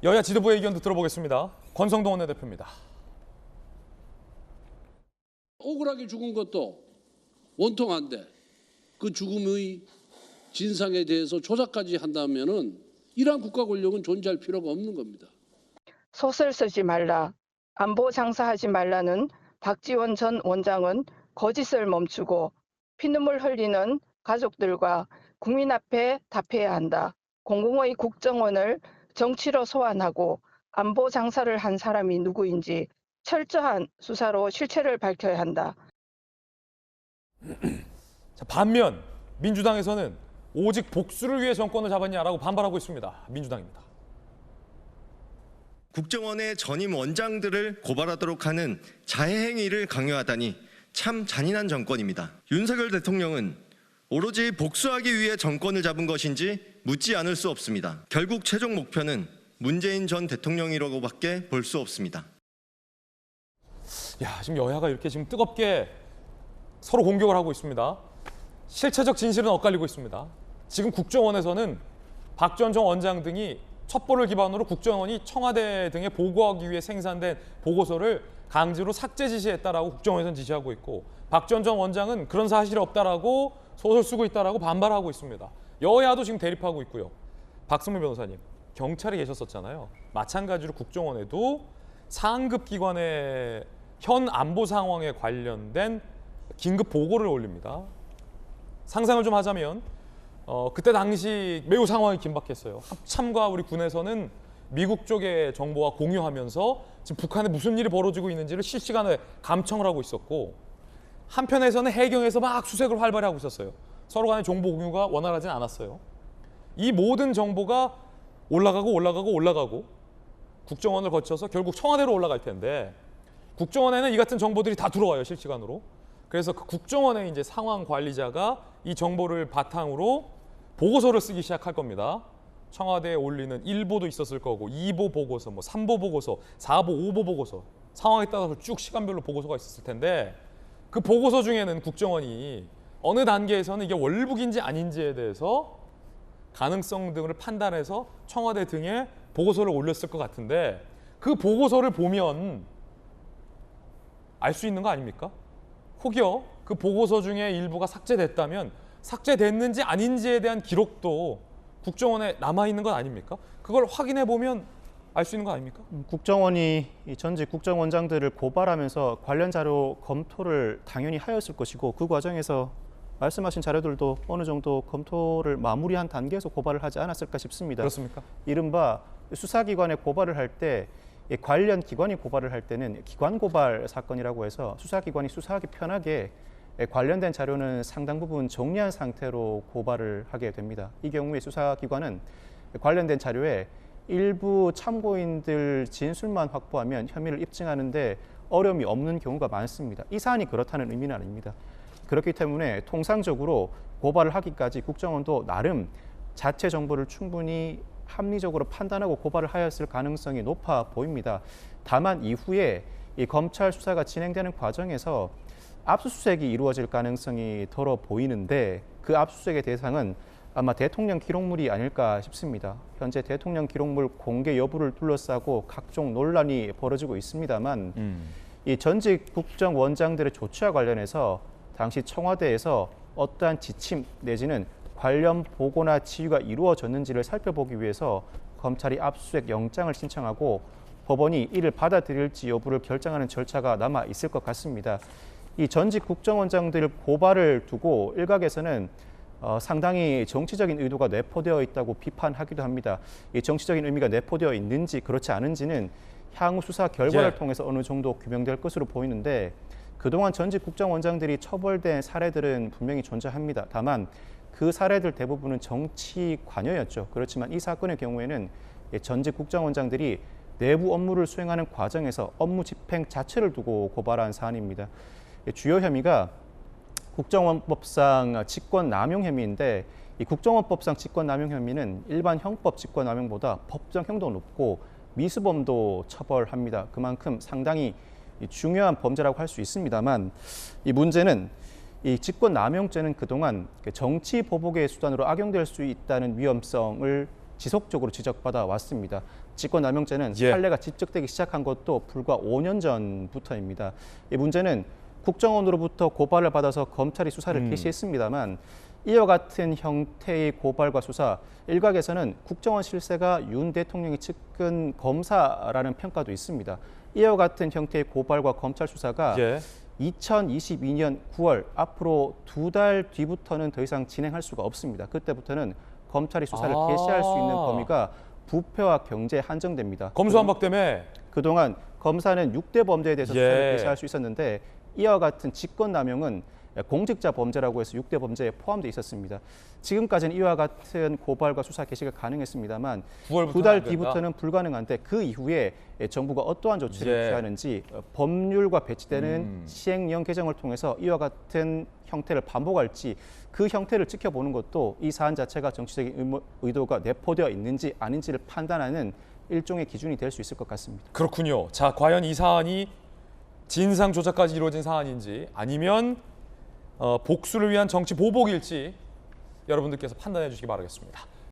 여야 지도부의 의견도 들어보겠습니다. 권성동 원내대표입니다. 억울하게 죽은 것도 원통한데 그 죽음의 진상에 대해서 조사까지 한다면은 이러한 국가 권력은 존재할 필요가 없는 겁니다. 소설 쓰지 말라, 안보 장사하지 말라는 박지원 전 원장은 거짓을 멈추고 피눈물 흘리는 가족들과 국민 앞에 답해야 한다. 공공의 국정원을 정치로 소환하고 안보 장사를 한 사람이 누구인지 철저한 수사로 실체를 밝혀야 한다. 자, 반면 민주당에서는 오직 복수를 위해 정권을 잡았냐라고 반발하고 있습니다. 민주당입니다. 국정원의 전임 원장들을 고발하도록 하는 자해 행위를 강요하다니 참 잔인한 정권입니다. 윤석열 대통령은 오로지 복수하기 위해 정권을 잡은 것인지 묻지 않을 수 없습니다. 결국 최종 목표는 문재인 전 대통령이라고밖에 볼 수 없습니다. 야, 지금 여야가 이렇게 지금 뜨겁게 서로 공격을 하고 있습니다. 실체적 진실은 엇갈리고 있습니다. 지금 국정원에서는 박 전 원장 등이 첩보를 기반으로 국정원이 청와대 등에 보고하기 위해 생산된 보고서를 강제로 삭제 지시했다라고 국정원에서는 지시하고 있고, 박 전 원장은 그런 사실이 없다라고 소설 쓰고 있다라고 반발하고 있습니다. 여야도 지금 대립하고 있고요. 박승문 변호사님, 경찰에 계셨었잖아요. 마찬가지로 국정원에도 상급 기관의 현 안보 상황에 관련된 긴급 보고를 올립니다. 상상을 좀 하자면 그때 당시 매우 상황이 긴박했어요. 합참과 우리 군에서는 미국 쪽의 정보와 공유하면서 지금 북한에 무슨 일이 벌어지고 있는지를 실시간에 감청을 하고 있었고, 한편에서는 해경에서 막 수색을 활발히 하고 있었어요. 서로 간의 정보 공유가 원활하진 않았어요. 이 모든 정보가 올라가고 국정원을 거쳐서 결국 청와대로 올라갈 텐데, 국정원에는 이 같은 정보들이 다 들어와요, 실시간으로. 그래서 그 국정원의 이제 상황 관리자가 이 정보를 바탕으로 보고서를 쓰기 시작할 겁니다. 청와대에 올리는 1보도 있었을 거고, 2보 보고서, 3보 보고서, 4보, 5보 보고서, 상황에 따라서 쭉 시간별로 보고서가 있었을 텐데, 그 보고서 중에는 국정원이 어느 단계에서는 이게 월북인지 아닌지에 대해서 가능성 등을 판단해서 청와대 등에 보고서를 올렸을 것 같은데, 그 보고서를 보면 알 수 있는 거 아닙니까? 혹여 그 보고서 중에 일부가 삭제됐다면 삭제됐는지 아닌지에 대한 기록도 국정원에 남아있는 건 아닙니까? 그걸 확인해 보면 알 수 있는 거 아닙니까? 국정원이 전직 국정원장들을 고발하면서 관련 자료 검토를 당연히 하였을 것이고, 그 과정에서 말씀하신 자료들도 어느 정도 검토를 마무리한 단계에서 고발을 하지 않았을까 싶습니다. 그렇습니까? 이른바 수사기관에 고발을 할 때, 관련 기관이 고발을 할 때는 기관 고발 사건이라고 해서 수사기관이 수사하기 편하게 관련된 자료는 상당 부분 정리한 상태로 고발을 하게 됩니다. 이 경우에 수사기관은 관련된 자료에 일부 참고인들 진술만 확보하면 혐의를 입증하는 데 어려움이 없는 경우가 많습니다. 이 사안이 그렇다는 의미는 아닙니다. 그렇기 때문에 통상적으로 고발을 하기까지 국정원도 나름 자체 정보를 충분히 합리적으로 판단하고 고발을 하였을 가능성이 높아 보입니다. 다만 이후에 이 검찰 수사가 진행되는 과정에서 압수수색이 이루어질 가능성이 덜어 보이는데, 그 압수수색의 대상은 아마 대통령 기록물이 아닐까 싶습니다. 현재 대통령 기록물 공개 여부를 둘러싸고 각종 논란이 벌어지고 있습니다만, 이 전직 국정원장들의 조치와 관련해서 당시 청와대에서 어떠한 지침 내지는 관련 보고나 지휘가 이루어졌는지를 살펴보기 위해서 검찰이 압수수색 영장을 신청하고 법원이 이를 받아들일지 여부를 결정하는 절차가 남아 있을 것 같습니다. 이 전직 국정원장들 고발을 두고 일각에서는 상당히 정치적인 의도가 내포되어 있다고 비판하기도 합니다. 이 정치적인 의미가 내포되어 있는지 그렇지 않은지는 향후 수사 결과를 통해서 어느 정도 규명될 것으로 보이는데, 그동안 전직 국정원장들이 처벌된 사례들은 분명히 존재합니다. 다만 그 사례들 대부분은 정치 관여였죠. 그렇지만 이 사건의 경우에는 전직 국정원장들이 내부 업무를 수행하는 과정에서 업무 집행 자체를 두고 고발한 사안입니다. 주요 혐의가 국정원법상 직권남용 혐의인데, 이 국정원법상 직권남용 혐의는 일반 형법 직권남용보다 법정형도 높고 미수범도 처벌합니다. 그만큼 상당히 중요한 범죄라고 할 수 있습니다만, 이 문제는 이 직권남용죄는 그동안 정치 보복의 수단으로 악용될 수 있다는 위험성을 지속적으로 지적받아 왔습니다. 직권남용죄는 예. 판례가 집적되기 시작한 것도 불과 5년 전부터입니다. 이 문제는 국정원으로부터 고발을 받아서 검찰이 수사를 개시했습니다만 이와 같은 형태의 고발과 수사, 일각에서는 국정원 실세가 윤 대통령이 측근 검사라는 평가도 있습니다. 이와 같은 형태의 고발과 검찰 수사가 예. 2022년 9월 앞으로 2달 뒤부터는 더 이상 진행할 수가 없습니다. 그때부터는 검찰이 수사를 아. 개시할 수 있는 범위가 부패와 경제에 한정됩니다. 검수완박 때문에 그동안 검사는 6대 범죄에 대해서 예. 수사를 개시할 수 있었는데 이와 같은 직권남용은 공직자 범죄라고 해서 6대 범죄에 포함되어 있었습니다. 지금까지는 이와 같은 고발과 수사 개시가 가능했습니다만 9월부터는 2달 안 된다. 뒤부터는 불가능한데 그 이후에 정부가 어떠한 조치를 예. 취하는지 법률과 배치되는 시행령 개정을 통해서 이와 같은 형태를 반복할지 그 형태를 지켜보는 것도 이 사안 자체가 정치적인 의도가 내포되어 있는지 아닌지를 판단하는 일종의 기준이 될 수 있을 것 같습니다. 그렇군요. 자, 과연 이 사안이 진상 조작까지 이루어진 사안인지 아니면 복수를 위한 정치 보복일지 여러분들께서 판단해 주시기 바라겠습니다.